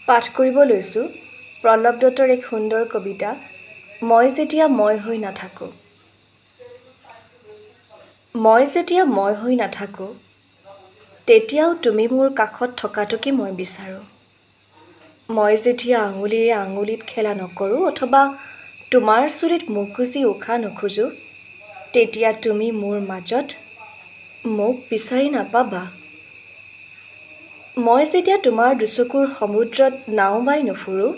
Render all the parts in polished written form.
পাঠ কৰিব লৈছোঁ প্ৰল্লভ দত্তৰ এক সুন্দৰ কবিতা মই যেতিয়া মই হৈ নাথাকোঁ। মই যেতিয়া মই হৈ নাথাকোঁ তেতিয়াও তুমি মোৰ কাষত থকাটোকে মই বিচাৰোঁ। মই যেতিয়া আঙুলিৰে আঙুলিত খেলা নকৰোঁ অথবা তোমাৰ চুলিত মুকুজি উশাহ নোখোজোঁ তেতিয়া তুমি মোৰ মাজত মোক বিচাৰি নাপাবা। মই যেতিয়া তোমাৰ দুচকুৰ সমুদ্ৰত নাও বাই নুফুৰোঁ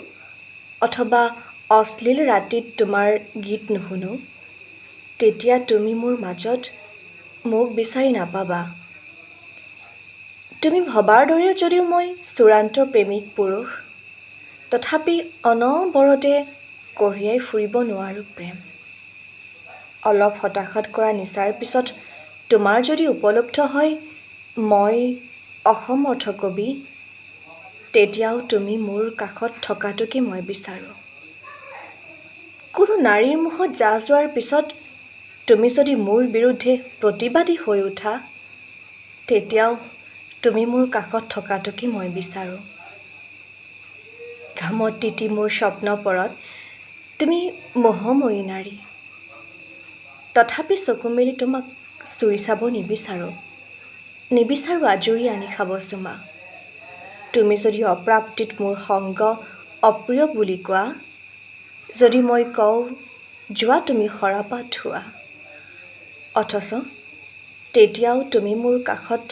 অথবা অশ্লীল ৰাতিত তোমাৰ গীত নুশুনো তেতিয়া তুমি মোৰ মাজত মোক বিচাৰি নাপাবা। তুমি ভবাৰ দৰে যদিও মই চূড়ান্ত প্ৰেমিক পুৰুষ তথাপি অনবৰতে কঢ়িয়াই ফুৰিব নোৱাৰোঁ প্ৰেম। অলপ হতাশাত কৰা নিচাৰ পিছত তোমাৰ যদি উপলব্ধ হয় মই অসমৰ্থ কবি তেতিয়াও তুমি মোৰ কাষত থকাটোকে মই বিচাৰোঁ। কোনো নাৰীৰ মুখত জাহ যোৱাৰ পিছত তুমি যদি মোৰ বিৰুদ্ধে প্ৰতিবাদী হৈ উঠা তেতিয়াও তুমি মোৰ কাষত থকাটোকে মই বিচাৰোঁ। ঘামত তিতি মোৰ স্বপ্নপৰত তুমি মোহময়ী নাৰী তথাপি চকু মেলি তোমাক চুই চাব নিবিচাৰোঁ আজৰি আনি খাব চুমা। তুমি যদি অপ্ৰাপ্তিত মোৰ সংগ অপ্ৰিয় বুলি কোৱা যদি মই কওঁ যোৱা তুমি সৰাপাত ধোৱা অথচ তেতিয়াও তুমি মোৰ কাষত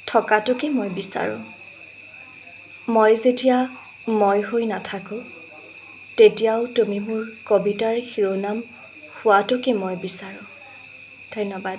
থকাটোকে মই বিচাৰোঁ। মই যেতিয়া মই হৈ নাথাকোঁ তেতিয়াও তুমি মোৰ কবিতাৰ শিৰোনাম হোৱাটোকে মই বিচাৰোঁ। ধন্যবাদ।